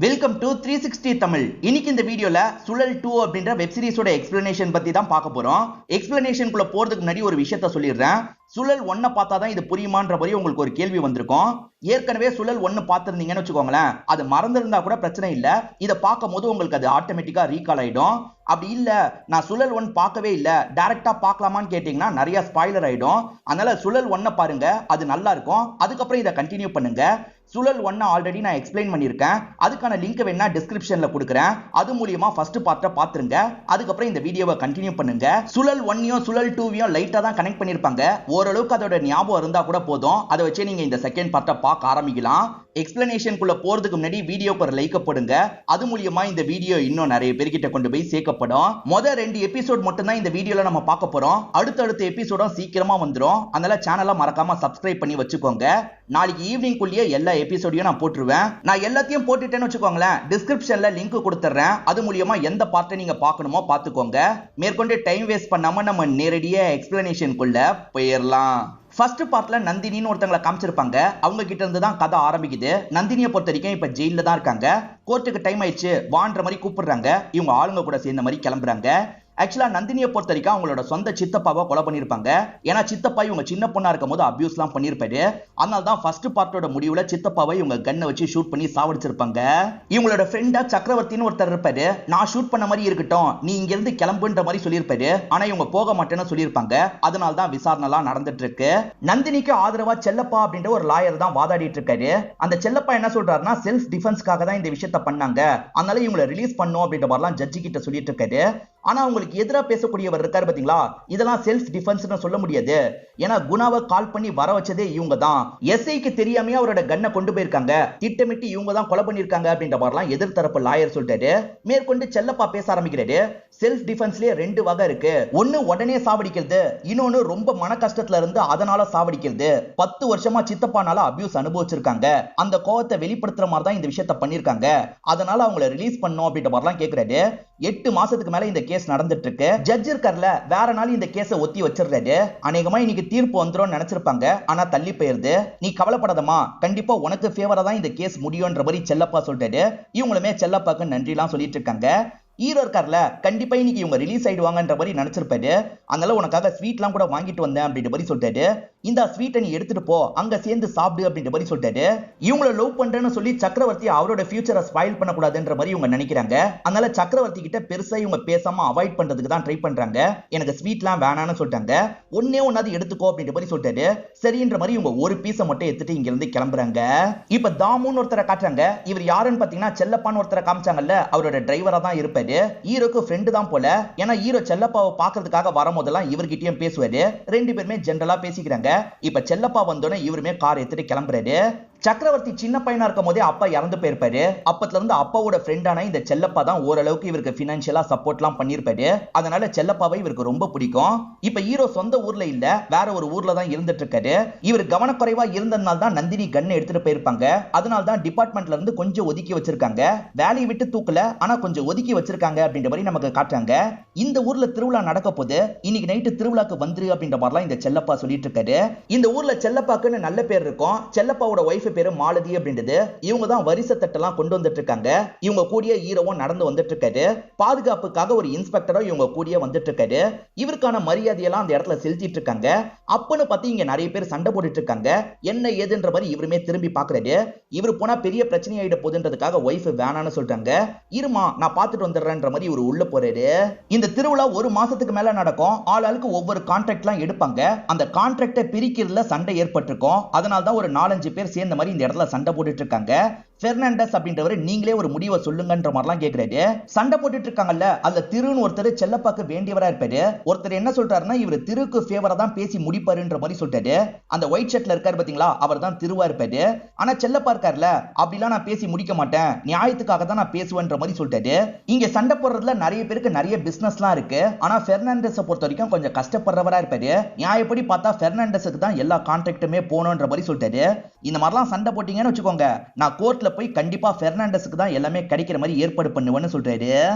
Welcome to 360 Tamil. இன்னைக்கு இந்த வீடியோல சுழல் 2 அப்படின்ற வெப் சீரிஸோட எக்ஸ்பிளனேஷன் பத்தி தான் பார்க்க போறோம். எக்ஸ்பிளனேஷனுக்குள்ள போறதுக்கு முன்னாடி ஒரு விஷயத்த சொல்லிடுறேன். சுழல் 1 பார்த்தா தான் இது புரியுமான்ற மாதிரி உங்களுக்கு ஒரு கேள்வி வந்திருக்கும். ஏற்கனவே சுழல் 1 பார்த்திருந்தீங்கன்னு வச்சுக்கோங்களேன், அது மறந்திருந்தா கூட பிரச்சனை இல்ல. இதை பார்க்கும் போது உங்களுக்கு அது ஆட்டோமேட்டிக்கா ரீகால் ஆயிடும். அப்படி இல்ல நான் சுழல் 1 பார்க்கவே இல்ல டைரக்டா பார்க்கலாமான்னு கேட்டீங்கன்னா நிறைய ஸ்பாயிலர் ஆயிடும். அதனால சுழல் 1 பாருங்க, அது நல்லா இருக்கும். அதுக்கப்புறம் இதை கண்டினியூ பண்ணுங்க. சுழல் 1 ஆல்ரெடி நான் எக்ஸ்பிளைன் பண்ணியிருக்கேன். அதுக்கான லிங்க் வேணா டிஸ்கிரிப்ஷன்ல கொடுக்குறேன். அது மூலியமா ஃபர்ஸ்ட் பார்ட்டை பார்த்துருங்க. அதுக்கப்புறம் இந்த வீடியோவை கண்டினியூ பண்ணுங்க. சுழல் 1யும் சுழல் 2யும் லைட்டா தான் கனெக்ட் பண்ணிருப்பாங்க. ஓரளவுக்கு அதோட ஞாபகம் இருந்தா கூட போதும். அதை வச்சு நீங்க இந்த செகண்ட் பார்ட்டை பார்க்க ஆரம்பிக்கலாம். எக்ஸ்பிளனேஷனுக்குள்ள போறதுக்கு முன்னாடி வீடியோக்கு ஒரு லைக் போடுங்க. அது மூலியமா இந்த வீடியோ இன்னும் நிறைய பேர்கிட்ட கொண்டு போய் சேர்க்கப்படும். முதல் 2 எபிசோட் மட்டும் தான் இந்த வீடியோல நம்ம பார்க்க போறோம். அடுத்தடுத்த எபிசோடும் சீக்கிரமா வந்துடும். அதனால சேனலை மறக்காம சப்ஸ்கிரைப் பண்ணி வச்சுக்கோங்க. நாளைக்கு ஈவினிங் குள்ளேயே எல்லா எபிசோடையும் நான் போட்டுருவேன். நான் எல்லாத்தையும் போட்டுட்டேன்னு வச்சுக்கோங்களேன், டிஸ்கிரிப்ஷன்ல லிங்க் கொடுத்துறேன். அது மூலியமா எந்த பார்ட்டை நீங்க பார்க்கணுமோ பார்த்துக்கோங்க. மேற்கொண்டு டைம் வேஸ்ட் பண்ணாம நம்ம நேரடியா எக்ஸ்பிளனேஷனுக்குள்ள போயிடலாம். ஃபர்ஸ்ட் பார்ட்ல நந்தினின்னு ஒருத்தங்களை காமிச்சிருப்பாங்க. அவங்க கிட்ட இருந்து தான் கதை ஆரம்பிக்குது. நந்தினியை பொறுத்த வரைக்கும் இப்ப ஜெயில தான் இருக்காங்க. கோர்ட்டுக்கு டைம் ஆயிடுச்சு வான்ற மாதிரி கூப்பிடுறாங்க. இவங்க ஆளுங்க கூட சேர்ந்த மாதிரி கிளம்புறாங்க. ஆக்சுவலா நந்தினியை பொறுத்த வரைக்கும் அவங்களோட சொந்த சித்தப்பாவை கொலை பண்ணிருப்பாங்க. ஏன்னா சித்தப்பா இவங்க சின்ன பொண்ணா இருக்கும் போது அபியூஸ்லாம் பண்ணிருப்பாரு. அதனால தான் ஃபர்ஸ்ட் பார்ட்டோட முடிவுல சித்தப்பாவை இவங்க கன்னை வச்சு ஷூட் பண்ணி சாவடிச்சிருப்பாங்க. இவங்களோட ஃப்ரெண்டா சக்கரவர்த்தின்னு ஒருத்தர் இருப்பாரு. நான் ஷூட் பண்ண மாதிரி இருக்கட்டும், நீ இங்க இருந்து கிளம்புன்ற மாதிரி சொல்லியிருப்பாரு. ஆனா இவங்க போக மாட்டேன்னு சொல்லியிருப்பாங்க. அதனால தான் விசாரணை எல்லாம் நடந்துட்டு இருக்கு. நந்தினிக்கு ஆதரவா செல்லப்பா அப்படின்ற ஒரு லாயர் தான் வாதாடிட்டு இருக்காரு. அந்த செல்லப்பா என்ன சொல்றாருன்னா, செல்ஃப் டிஃபென்ஸ்க்காக தான் இந்த விஷயத்த பண்ணாங்க, அதனால இவங்களை ரிலீஸ் பண்ணும் அப்படின்ற மாதிரிலாம் ஜட்ஜி கிட்ட சொல்லிட்டு இருக்காரு. ஆனா உங்களுக்கு எதிராக பேசக்கூடியவர் இருக்காரு பாத்தீங்களா, இதெல்லாம் செல்ஃப் டிஃபென்ஸ்னு சொல்ல முடியாது. ஏன்னா குணாவை கால் பண்ணி வர வச்சதே இவங்க தான். எஸ்ஐக்கு தெரியாம அவரோட கன்னை கொண்டு போயிருக்காங்க, திட்டமிட்டு இவங்க தான் கொலை பண்ணிருக்காங்க அப்படின்ற மாதிரிலாம் எதிர்த்தரப்பு லாயர் சொல்லிட்டாரு. மேற்கொண்டு செல்லப்பா பேச ஆரம்பிக்கிறாரு. செல்ஃப் டிஃபென்ஸ்லயே 2 வகை இருக்கு. ஒன்னு உடனே சாவடிக்கிறது, இன்னொன்னு ரொம்ப மன கஷ்டத்துல இருந்து அதனால சாவடிக்கிறது. 10 வருஷமா சித்தப்பானால அபியூஸ் அனுபவிச்சிருக்காங்க. அந்த கோவத்தை வெளிப்படுத்துற மாதிரி தான் இந்த விஷயத்த பண்ணிருக்காங்க. அதனால அவங்களை ரிலீஸ் பண்ணும் அப்படின்ற மாதிரிலாம் கேக்குறாரு. 8 மாசத்துக்கு மேல இந்த கேஸ் நடந்துட்டு இருக்கு. ஜட்ஜ் இருக்கார்ல, வேற நாள் இந்த கேஸை ஒத்தி வச்சிடுறாரு. அநேகமா இன்னைக்கு தீர்ப்பு வந்துரும் நினைச்சிருப்பாங்க. ஆனா தள்ளி போயிருது. நீ கவலைப்படாதமா, கண்டிப்பா உனக்கு ஃபேவரா தான் இந்த கேஸ் முடியும்ன்ற மாதிரி செல்லப்பா சொல்லிட்டாரு. இவங்களுமே செல்லப்பாக்கு நன்றி எல்லாம் சொல்லிட்டு இருக்காங்க. ஹீரோ இருக்கார்ல, கண்டிப்பா இன்னைக்கு இவங்க ரிலீஸ் ஆயிடுவாங்கன்ற மாதிரி நினைச்சிருப்பாரு. அதனால உனக்காக ஸ்வீட்லாம் கூட வாங்கிட்டு வந்தேன் அப்படின்ற மாதிரி சொல்லிட்டாரு. இந்த ஸ்வீட்டை நீ எடுத்துட்டு போ, அங்க சேர்ந்து சாப்பிடு அப்படின்ற மாதிரி சொல்லிட்டாரு. இவங்கள லவ் பண்றேன்னு சொல்லி சக்கரவர்த்தி அவரோட ஃபியூச்சரை ஸ்பாயில் பண்ணக்கூடாதுன்ற மாதிரி இவங்க நினைக்கிறாங்க. அதனால சக்கரவர்த்தி கிட்ட பெருசா இவங்க பேசாம அவாய்ட் பண்றதுக்கு தான் ட்ரை பண்றாங்க. எனக்கு ஸ்வீட்லாம் வேணான்னு சொல்லிட்டாங்க. ஒன்னாவது எடுத்துக்கோ அப்படின்ற மாதிரி சொல்லிட்டாரு. சரின்ற மாதிரி இவங்க ஒரு பீஸை மட்டும் எடுத்துட்டு இங்க இருந்து கிளம்புறாங்க. இப்ப தாமுன்னு ஒருத்தரை காட்டுறாங்க. இவர் யாருன்னு பாத்தீங்கன்னா செல்லப்பான்னு ஒருத்தரை காமிச்சாங்கல்ல, அவரோட டிரைவரா தான் இருப்பாரு. ஹீரோக்கு ஃப்ரெண்டு தான் போல. ஏன்னா ஹீரோ செல்லப்பாவை பாக்குறதுக்காக வரும்போதெல்லாம் இவர்கிட்டயும் பேசுவாரு. 2 பேருமே ஜெனரலா பேசிக்கிறாங்க. இப்ப செல்லப்பா வந்தோடனே இவருமே கார் எடுத்துட்டு கிளம்புறாரு. சக்கரவர்த்தி சின்ன பையனா இருக்கும் போதே அப்பா இறந்து போயிருப்பாரு. அப்பத்துல இருந்து அப்பாவோட ஃப்ரெண்டான இந்த செல்லப்பா தான் ஓரளவுக்கு இவருக்கு பினான்சியலா சப்போர்ட் எல்லாம் பண்ணிருப்பாரு. அதனால செல்லப்பாவை இவருக்கு ரொம்ப பிடிக்கும். இப்ப ஹீரோ சொந்த ஊர்ல இல்ல, வேற ஒரு ஊர்ல தான் இருந்துட்டு இருக்காரு. இவர் கவனக்குறைவா இருந்ததுனால தான் நந்தினி கன் எடுத்துட்டு போயிருப்பாங்க. அதனால தான் டிபார்ட்மெண்ட்ல இருந்து கொஞ்சம் ஒதுக்கி வச்சிருக்காங்க. வேலையை விட்டு தூக்கல, ஆனா கொஞ்சம் ஒதுக்கி வச்சிருக்காங்க அப்படின்ற மாதிரி நமக்கு காட்டுறாங்க. இந்த ஊர்ல திருவிழா நடக்க போது, இன்னைக்கு நைட்டு திருவிழாக்கு வந்துரு அப்படின்ற மாதிரிலாம் இந்த செல்லப்பா சொல்லிட்டு இருக்காரு. இந்த ஊர்ல செல்லப்பாக்குன்னு நல்ல பேர் இருக்கும். செல்லப்பாவோட வைஃப் பேரு மாலதி அப்படின்றது. இவங்க தான் வரிசை தட்டெல்லாம் கொண்டு வந்துட்டு இருக்காங்க. இவங்க கூடிய ஹீரோவும் நடந்து வந்துட்டு இருக்காரு. பாதுகாப்புக்காக ஒரு இன்ஸ்பெக்டரும் இவங்க கூடிய வந்துட்டு இருக்காரு. இவருக்கான மரியாதையெல்லாம் அந்த இடத்துல செலுத்திட்டு இருக்காங்க. அப்பன்னு பார்த்து இங்க நிறைய பேர் சண்டை போட்டுட்டு இருக்காங்க. என்ன ஏதுன்ற மாதிரி இவருமே திரும்பி பாக்குறாரு. இவரு போனா பெரிய பிரச்சனை ஆயிட போகுதுன்றதுக்காக வைஃப் வேணான்னு சொல்றாங்க. இருமா நான் பார்த்துட்டு வந்துடுறேன்ற மாதிரி இவரு உள்ள போறாரு. இந்த திருவிழா 1 மாசத்துக்கு மேல நடக்கும். ஆளுக்கு ஒவ்வொரு கான்ட்ராக்ட் எல்லாம் எடுப்பாங்க. அந்த கான்ட்ராக்டை பிரிக்கிறதுல சண்டை ஏற்பட்டிருக்கும். அதனால தான் ஒரு 4-5 பேர் சேர்ந்த மாதிரி இந்த இடத்துல சண்டை போட்டுட்டு இருக்காங்க. பெர்னாண்டஸ் அப்படின்றவர் நீங்களே ஒரு முடிவை சொல்லுங்கன்ற மாதிரிலாம் கேக்குறாரு. சண்டை போட்டுட்டு இருக்காங்கல்ல, அதுல திருன்னு ஒருத்தர் செல்லப்பாக்கு வேண்டியவரா இருப்பாரு. ஒருத்தர் என்ன சொல்றாருன்னா, இவர் திருக்கு ஃபேவரா தான் பேசி முடிப்பாருன்ற மாதிரி சொல்லிட்டாரு. அந்த ஒயிட் ஷர்ட்ல இருக்காரு பாத்தீங்களா, அவர் தான் திருவா இருப்பாரு. ஆனா செல்லப்பா இருக்காருல, அப்படிலாம் நான் பேசி முடிக்க மாட்டேன், நியாயத்துக்காக தான் நான் பேசுவேன்ற மாதிரி சொல்லிட்டாரு. இங்க சண்டை போடுறதுல நிறைய பேருக்கு நிறைய பிசினஸ்லாம் இருக்கு. ஆனா பெர்னாண்டஸை பொறுத்த வரைக்கும் கொஞ்சம் கஷ்டப்படுறவரா இருப்பாரு. நியாயப்படி பார்த்தா பெர்னாண்டஸுக்கு தான் எல்லா கான்ட்ராக்டுமே போகணுன்ற மாதிரி சொல்லிட்டாரு. இந்த மாதிரிலாம் சண்டை போட்டீங்கன்னு வச்சுக்கோங்க, நான் கோர்ட்ல போய் கண்டிப்பா பெர்னாண்டஸுக்கு தான் எல்லாமே கிடைக்கிற மாதிரி ஏற்பாடு பண்ணுவேன்னு சொல்றாரு.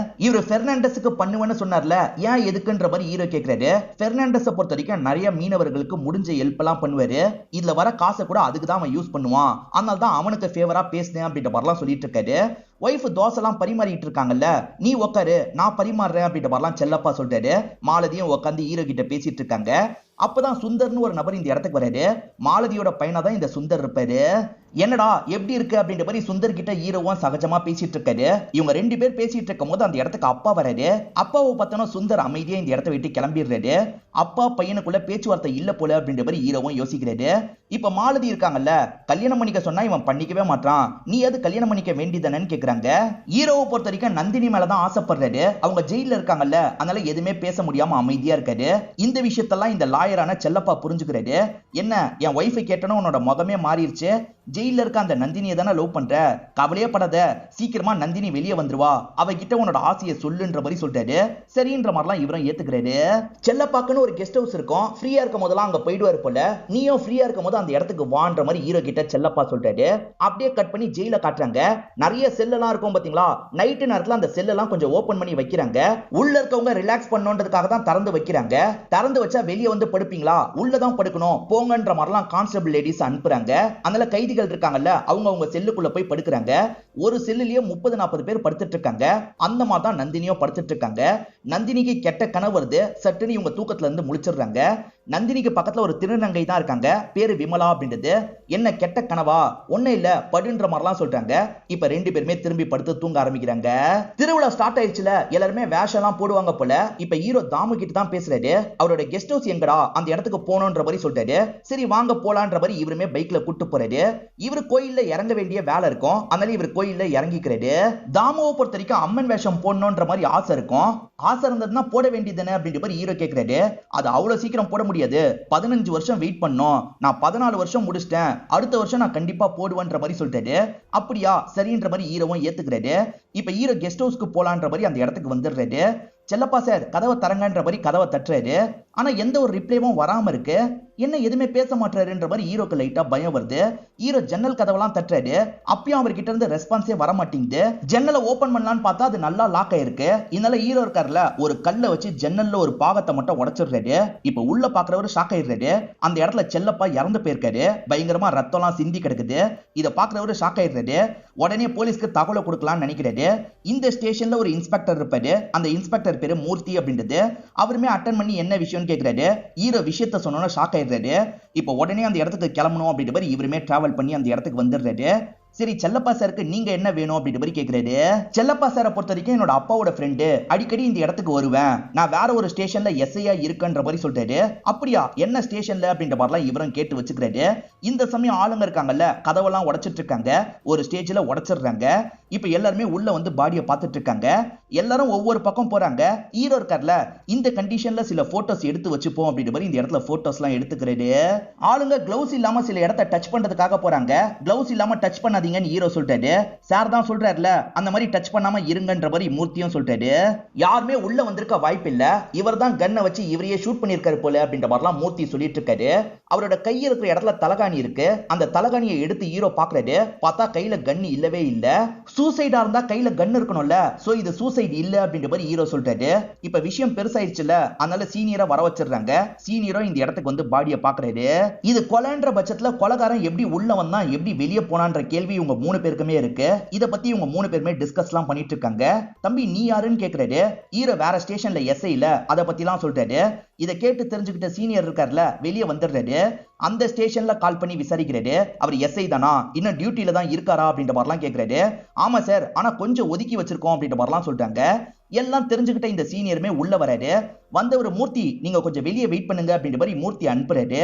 இவர் பெர்னாண்டஸுக்கு பண்ணுவேன்னு சொன்னார்ல, ஏன் எதுக்குன்ற மாதிரி ஹீரோ கேக்குறாரு. பெர்னாண்டஸை பொறுத்த வரைக்கும் நிறைய மீனவர்களுக்கு முடிஞ்ச ஹெல்ப் எல்லாம் பண்ணுவாரு. இதுல வர காசை கூட அதுக்கு தான் அவன் யூஸ் பண்ணுவான். அதனால தான் அவனுக்கு ஃபேவரா பேசுனேன் அப்படின்ற மாதிரிலாம் சொல்லிட்டு இருக்காரு. ஒய்ஃப் தோசைலாம் பரிமாறிட்டு இருக்காங்கல்ல, நீ உக்காரு நான் பரிமாறுறேன் அப்படின்ற மாதிரிலாம் செல்லப்பா சொல்றாரு. மாலதியும் உட்காந்து ஹீரோ கிட்ட பேசிட்டு இருக்காங்க. அப்பதான் சுந்தர்னு ஒரு நபர் இந்த இடத்துக்கு வராரு. மாலதியோட பையனா தான் இந்த சுந்தர் இருப்பாரு. என்னடா எப்படி இருக்கு அப்படின்ற மாதிரி சுந்தர் கிட்ட ஹீரோவும் சகஜமா பேசிட்டு இருக்காரு. இவங்க 2 பேர் பேசிட்டு இருக்கும் போது அந்த இடத்துக்கு அப்பா வராரு. அப்பாவை பார்த்தோன்னா சுந்தர் அமைதியா இந்த இடத்த விட்டு கிளம்பிடுறாரு. அப்பா பையனுக்குள்ள பேச்சுவார்த்தை இல்ல போல அப்படின்ற மாதிரி ஹீரோவும் யோசிக்கிறாரு. இப்ப மாலதி இருக்காங்கல்ல, கல்யாணம் பண்ணிக்க சொன்னா இவன் பண்ணிக்கவே மாட்டான், நீ அது கல்யாணம் பண்ணிக்க வேண்டியதானு கேக்குறாங்க. ஹீரோவை பொறுத்த வரைக்கும் நந்தினி மேலதான் ஆசைப்படுறாரு. அவங்க ஜெயில இருக்காங்கல்ல, அதனால எதுவுமே பேச முடியாம அமைதியா இருக்காரு. இந்த விஷயத்தெல்லாம் இந்த லாயரான செல்லப்பா புரிஞ்சுக்கிறாரு. என்ன என் ஒய்ஃபை கேட்டனும் உன்னோட முகமே மாறிடுச்சு, ஜெயில இருக்க அந்த நந்தினியை தானே லவ் பண்ற, கவலையே படாத, சீக்கிரமா நந்தினி வெளியே வந்துருவா, அவகிட்ட உன்னோட ஆசையை சொல்லுன்ற மாதிரி சொல்றாரு. சரின்ற மாதிரிலாம் இவரும் ஏத்துக்கிறாரு. செல்லப்பாக்குன்னு ஒரு கெஸ்ட் ஹவுஸ் இருக்கும், ஃப்ரீயா இருக்கும் போதெல்லாம் அங்க போயிடுவாரு போல, நீயும் ஃப்ரீயா இருக்கும் போது அந்த இடத்துக்கு வான்ற மாதிரி ஹீரோ கிட்ட செல்லப்பா சொல்றாரு. அப்படியே கட் பண்ணி ஜெயில காட்டுறாங்க. நிறைய செல்லெல்லாம் இருக்கும் பாத்தீங்களா, நைட்டு நேரத்துல அந்த செல்லெல்லாம் கொஞ்சம் ஓபன் பண்ணி வைக்கிறாங்க. உள்ள இருக்கவங்க ரிலாக்ஸ் பண்ணணுன்றதுக்காக தான் திறந்து வைக்கிறாங்க. திறந்து வச்சா வெளியே வந்து படுப்பீங்களா, உள்ளதான் படுக்கணும் போங்கன்ற மாதிரிலாம் கான்ஸ்டபிள் லேடிஸ் அனுப்புறாங்க. அதனால கைதிகள் இருக்காங்கல்ல, அவங்க செல்லுக்குள்ள போய் படுக்கிறாங்க. ஒரு செல்லுலயே 30-40 பேர் படுத்துட்டு இருக்காங்க. அந்த மாதிரி தான் நந்தினியும் படுத்துட்டு இருக்காங்க. நந்தினிக்கு கெட்ட கனவு வருது. சட்டுன்னு இவங்க தூக்கத்துல இருந்து முழிச்சிடுறாங்க. நந்தினிக்கு பக்கத்துல ஒரு திருநங்கை தான் இருக்காங்க, பேரு விமலா அப்படின்றது. என்ன கெட்ட கனவா, ஒண்ணு இல்ல படுன்ற மாதிரிலாம் சொல்றாங்க. இப்ப 2 பேருமே திரும்பி படுத்து தூங்க ஆரம்பிக்கிறாங்க. திருவிழா ஸ்டார்ட் ஆயிடுச்சுல, எல்லாருமே வேஷம் எல்லாம் போடுவாங்க போல. இப்ப ஹீரோ தாமு கிட்ட தான் பேசுறாரு. அவரோட கெஸ்ட் ஹவுஸ் எங்கடா, அந்த இடத்துக்கு போகணுன்ற மாதிரி சொல்றாரு. சரி வாங்க போலான்ற மாதிரி இவருமே பைக்ல கூட்டு போறாரு. இவர் கோயில்ல இறங்க வேண்டிய வேலை இருக்கும், அதனால இவர் கோயில்ல இறங்கிக்கிறாரு. தாமுவை பொறுத்த வரைக்கும் அம்மன் வேஷம் போடணுன்ற மாதிரி ஆசை இருக்கும். ஆசை இருந்ததுன்னா போட வேண்டியதுன்னு அப்படின்ற மாதிரி ஹீரோ கேட்கிறாரு. அது அவ்வளவு சீக்கிரம் போட முடியாது, 15 வருஷம் வெயிட் பண்ணும், நான் 14 வருஷம் முடிச்சிட்டேன், அடுத்த வருஷம் நான் கண்டிப்பா போடுவேன்ற மாதிரி சொல்லிட்டாரு. அப்படியா சரின்ற மாதிரி ஹீரோவும் ஏத்துக்கிறாரு. இப்ப ஹீரோ கெஸ்ட் ஹவுஸ்க்கு போலான்ற மாதிரி அந்த இடத்துக்கு வந்துடுறாரு. செல்லப்பா சார் கதவை தரங்கன்ற மாதிரி கதவை தட்டுறாரு. ஆனா எந்த ஒரு ரிப்ளைவும் வராம இருக்கு. என்ன எதுவுமே பேச மாட்டாருன்ற மாதிரி ஹீரோக்கு லைட்டா பயம் வருது. ஹீரோ ஜன்னல் கதவெல்லாம் தட்டுறாரு. அப்பயும் அவர்கிட்ட இருந்து ரெஸ்பான்ஸே வர மாட்டேங்குது. ஜன்னலை ஓபன் பண்ணலான்னு பார்த்தா அது நல்லா லாக் ஆயிருக்கு. இதனால ஹீரோ இருக்காருல, ஒரு கல்லை வச்சு ஜன்னல்ல ஒரு பாகத்தை மட்டும் உடைச்சிடுறாரு. இப்ப உள்ள பாக்குறவரு ஷாக் ஆயிடுறாரு. அந்த இடத்துல செல்லப்பா இறந்து போயிருக்காரு. பயங்கரமா ரத்தம்லாம் சிந்தி கிடக்குது. இதை பாக்குறவரு ஷாக் ஆயிடுறாரு. உடனே போலீஸ்க்கு தகவலை கொடுக்கலாம்னு நினைக்கிறாரு. இந்த ஸ்டேஷன்ல ஒரு இன்ஸ்பெக்டர் இருப்பாரு. அந்த இன்ஸ்பெக்டர் பேரு மூர்த்தி அப்படின்றது. அவருமே அட்டன் பண்ணி என்ன விஷயம் கேட்கிறாரு. ஹீரோ விஷயத்த சொன்னோன்னா ஷாக் ஆயிடுறாரு. இப்ப உடனே அந்த இடத்துக்கு கிளம்பணும் அப்படின்ற மாதிரி இவருமே டிராவல் பண்ணி அந்த இடத்துக்கு வந்துடுறாரு. சரி செல்லப்பா சாருக்கு நீங்க என்ன வேணும் அப்படின்ற மாதிரி கேட்கிறாரு. செல்லப்பா சாரை பொறுத்த வரைக்கும் என்னோட அப்பாவோட ஃப்ரெண்டு, அடிக்கடி இந்த இடத்துக்கு வருவேன், நான் வேற ஒரு ஸ்டேஷன்ல எஸ்ஐயா இருக்கன்ற மாதிரி சொல்றாரு. அப்படியா என்ன ஸ்டேஷன்ல அப்படின்ற மாதிரிலாம் இவரும் கேட்டு வச்சுக்கிறாரு. இந்த சமயம் ஆளுங்க இருக்காங்கல்ல, கதவெல்லாம் உடைச்சிட்டு இருக்காங்க. ஒரு ஸ்டேஜ்ல உடைச்சிடுறாங்க. இப்ப எல்லாருமே உள்ள வந்து பாடியை பார்த்துட்டு இருக்காங்க. எல்லாரும் ஒவ்வொரு பக்கம் போறாங்க. ஹீரோ இருக்கார்ல, இந்த கண்டிஷன்ல சில போட்டோஸ் எடுத்து வச்சுப்போம் அப்படின்ற மாதிரி இந்த இடத்துல போட்டோஸ் எல்லாம் எடுத்துக்கிறாரு. ஆளுங்க கிளவுஸ் இல்லாம சில இடத்தை டச் பண்றதுக்காக போறாங்க. கிளவுஸ் இல்லாம டச் பண்ண ஹீரோ சொல்றாரு. சார் தான் சொல்றாருல, அந்த மாதிரி டச் பண்ணாம இருங்கன்ற மாதிரி மூர்த்தியும் சொல்றாரு. யாருமே உள்ள வந்திருக்க வாய்ப்பு இல்ல, இவர் தான் கன்னை வச்சு இவரையே ஷூட் பண்ணிருக்காரு போல அப்படின்ற மாதிரிலாம் மூர்த்தி சொல்லிட்டு இருக்காரு. அவரோட கை இருக்கிற இடத்துல தலகாணி இருக்கு. அந்த தலகாணியை எடுத்து ஹீரோ பாக்குறாரு. பார்த்தா கையில கன் இல்லவே இல்ல. சூசைடா இருந்தா கையில கன் இருக்கணும்ல, சோ இது சூசைட் இல்ல அப்படின்ற மாதிரி ஹீரோ சொல்றாரு. இப்ப விஷயம் பெருசாயிருச்சுல, அதனால சீனியரை வர வச்சிடுறாங்க. சீனியரும் இந்த இடத்துக்கு வந்து பாடியை பாக்குறாரு. இது கொலைன்ற பட்சத்துல கொலைகாரன் எப்படி உள்ள வந்தான், எப்படி வெளியே போனான்ற கேள்வி இவங்க 3 பேருக்குமே இருக்கு. இத பத்தி இவங்க 3 பேருமே டிஸ்கஸ்லாம் பண்ணிட்டு இருக்காங்க. தம்பி நீ யாருன்னு கேக்குறாரு. ஹீரோ வேற ஸ்டேஷன்ல எஸ்ஐ இல்ல, அத பத்திலாம் சொல்றாரு. இத கேட்டு தெரிஞ்சுக்கிட்ட சீனியர் இருக்கார்ல, வெளியே வந்துடுறாரு. அந்த ஸ்டேஷன்ல கால் பண்ணி விசாரிக்கிறாரு. அவர் எஸ்ஐ தானா, இன்னும் டியூட்டில தான் இருக்காரா அப்படின்ற மாதிரிலாம் கேக்குறாரு. ஆமா சார், ஆனா கொஞ்சம் ஒதுக்கி வச்சிருக்கோம் அப்படின்ற மாதிரிலாம் சொல்றாங்க. எல்லாம் தெரிஞ்சுக்கிட்ட இந்த சீனியருமே உள்ள வராரு. வந்த ஒரு மூர்த்தி நீங்க கொஞ்சம் வெளியே வெயிட் பண்ணுங்க அப்படின்ற மாதிரி மூர்த்தி அனுப்புறாரு.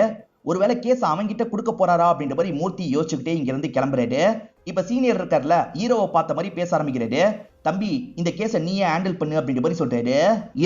ஒருவேளை கேஸ் அவங்கிட்ட கொடுக்க போறாரா அப்படின்ற மாதிரி மூர்த்தி யோசிச்சுக்கிட்டே இங்க இருந்து கிளம்புறாரு. இப்ப சீனியர் இருக்கார்ல, ஹீரோவை பார்த்த மாதிரி பேச ஆரம்பிக்கிறாரு. தம்பி இந்த கேஸை நீயே ஹேண்டில் பண்ணு அப்படின்ற மாதிரி சொல்றாரு.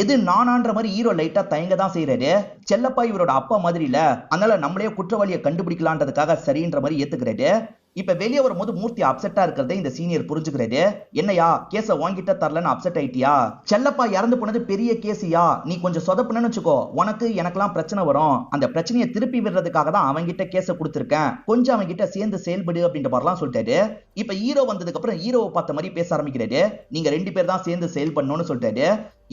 எது நானான்ற மாதிரி ஹீரோ லைட்டா தயங்க தான் செய்யறாரு. செல்லப்பா இவரோட அப்பா மாதிரி இல்ல, அதனால நம்மளே குற்றவாளியை கண்டுபிடிக்கலான்றதுக்காக சரின்ற மாதிரி ஏத்துக்கிறாரு. இப்ப வெளியே வரும்போது மூர்த்தி அப்செட்டா இருக்கிறத இந்த சீனியர் புரிஞ்சுக்கிறாரு. என்னையா கேஸ வாங்கிட்ட தரலன்னு அப்செட் ஆயிட்டியா, செல்லப்பா இறந்து போனது பெரிய கேஸியா, நீ கொஞ்சம் சொதப்புனு வச்சுக்கோ, உனக்கு எனக்கெல்லாம் பிரச்சனை வரும், அந்த பிரச்சனையை திருப்பி விடுறதுக்காக தான் அவங்கிட்ட கேஸ கொடுத்துருக்கேன், கொஞ்சம் அவங்கிட்ட சேர்ந்து செயல்படு அப்படின்ற மாதிரிலாம் சொல்லிட்டாரு. இப்ப ஹீரோ வந்ததுக்கு அப்புறம் ஹீரோவை பார்த்த மாதிரி பேச ஆரம்பிக்கிறாரு. நீங்க 2 பேர் தான் சேர்ந்து செயல் பண்ணணும்னு சொல்லிட்டாரு.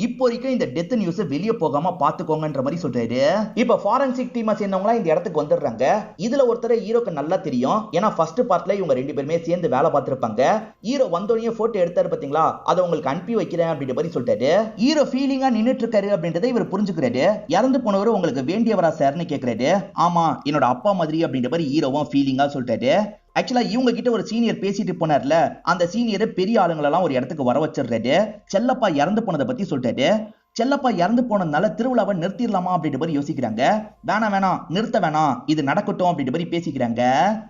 இப்போ வரைக்கும் இந்த டெத் நியூஸ் வெளியே போகாம பாத்துக்கோங்கன்ற மாதிரி சொல்றாரு. இப்ப ஃபாரன்சிக் டீமை சேர்ந்தவங்களா இந்த இடத்துக்கு வந்துடுறாங்க. இதுல ஒருத்தர் ஹீரோக்கு நல்லா தெரியும். ஏன்னா ஃபர்ஸ்ட் பார்ட்ல இவங்க ரெண்டு பேருமே சேர்ந்து வேலை பார்த்திருப்பாங்க. ஹீரோ வந்தோடனே போட்டோ எடுத்தாரு பாத்தீங்களா, அதை உங்களுக்கு அனுப்பி வைக்கிறேன் அப்படின்ற மாதிரி சொல்லிட்டாரு. ஹீரோ ஃபீலிங்கா நின்னுட்டு இருக்காரு அப்படின்றத இவர் புரிஞ்சுக்கிறாரு. இறந்து போனவர் உங்களுக்கு வேண்டியவரா சார்னு கேக்குறாரு. ஆமா, என்னோட அப்பா மாதிரி அப்படின்ற மாதிரி ஹீரோவும் ஃபீலிங்கா சொல்லிட்டாரு. ஆக்சுவலா இவங்க கிட்ட ஒரு சீனியர் பேசிட்டு போனார்ல, அந்த சீனியர் பெரிய ஆளுங்களெல்லாம் ஒரு இடத்துக்கு வர வச்சிடுறாரு. செல்லப்பா இறந்து போனதை பத்தி சொல்லிட்டாரு. செல்லப்பா இறந்து போனதுனால திருவிழாவை நிறுத்திடலாமா அப்படின்ற மாதிரி யோசிக்கிறாங்க. வேணாம் நிறுத்த வேணாம், இது நடக்கட்டும் அப்படின்ற மாதிரி பேசிக்கிறாங்க.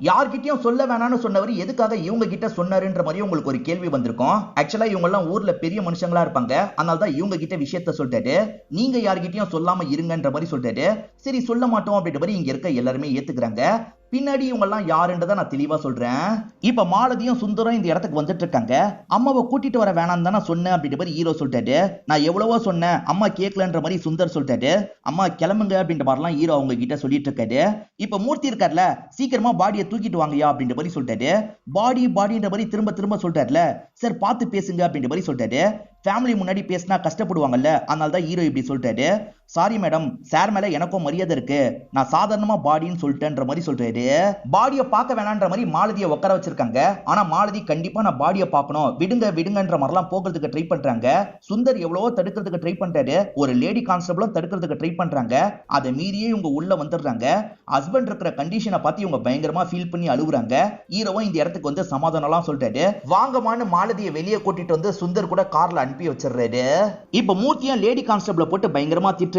யார்கிட்டயும் சொல்ல வேணாம்னு சொன்னவர் எதுக்காக இவங்க கிட்ட சொன்னாருன்ற மாதிரி உங்களுக்கு ஒரு கேள்வி வந்திருக்கும். ஆக்சுவலா இவங்க எல்லாம் ஊர்ல பெரிய மனுஷங்களா இருப்பாங்க, அதனால தான் இவங்க கிட்ட விஷயத்த சொல்லிட்டாரு. நீங்க யார்கிட்டயும் சொல்லாம இருங்கன்ற மாதிரி சொல்லிட்டாரு. சரி சொல்ல மாட்டோம் அப்படின்ற மாதிரி இங்க இருக்க எல்லாருமே ஏத்துக்கிறாங்க. பின்னாடி இவங்க எல்லாம் யாருன்றதை நான் தெளிவா சொல்றேன். இப்ப மாலதியும் சுந்தரம் இந்த இடத்துக்கு வந்துட்டு இருக்காங்க. அம்மாவை கூட்டிட்டு வர வேணாம் தான் நான் சொன்னேன் அப்படின்ற மாதிரி ஹீரோ சொல்லிட்டாரு. நான் எவ்வளவோ சொன்னேன், அம்மா கேட்கலன்ற மாதிரி சுந்தர் சொல்லிட்டாரு. அம்மா கிளம்புங்க அப்படின்ற மாதிரிலாம் ஹீரோ அவங்க கிட்ட சொல்லிட்டு இருக்காரு. இப்ப மூர்த்தி இருக்காருல, சீக்கிரமா பாடியை தூக்கிட்டு வாங்கயா அப்படின்ற மாதிரி சொல்லிட்டாரு. பாடின்ற மாதிரி திரும்ப திரும்ப சொல்லிட்டாருல. சார் பார்த்து பேசுங்க அப்படின்ற மாதிரி சொல்லிட்டாரு. ஃபேமிலி முன்னாடி பேசினா கஷ்டப்படுவாங்கல்ல, அதனால தான் ஹீரோ இப்படி சொல்லிட்டாரு. சாரி மேடம், சார் மேல எனக்கும் மரியாதை இருக்கு, நான் சாதாரணமா பாடின்னு சொல்லிட்டேன்ற மாதிரி சொல்றாரு. பாடியை பார்க்க வேணான்ற மாதிரி மாலதியை உட்கார வச்சிருக்காங்க. ஆனா மாலதி கண்டிப்பா நான் பாடியை பார்க்கணும், விடுங்கன்ற மாதிரிலாம் போகிறதுக்கு ட்ரை பண்றாங்க. சுந்தர் எவ்வளவோ தடுக்கிறதுக்கு ட்ரை பண்றாரு, ஒரு லேடி கான்ஸ்டபிளும் தடுக்கிறதுக்கு ட்ரை பண்றாங்க. அதை மீறியே இவங்க உள்ள வந்துடுறாங்க. ஹஸ்பண்ட் இருக்கிற கண்டிஷனை பார்த்து இவங்க பயங்கரமா ஃபீல் பண்ணி அழுகுறாங்க. ஹீரோவும் இந்த இடத்துக்கு வந்து சமாதானம்லாம் சொல்றாரு. வாங்கமான்னு மாலதியை வெளியே கூட்டிட்டு வந்து சுந்தர் கூட கார்ல அனுப்பி வச்சிடுறாரு. இப்ப மூர்த்தியும் லேடி கான்ஸ்டபிள போட்டு பயங்கரமா திட்டுறாரு.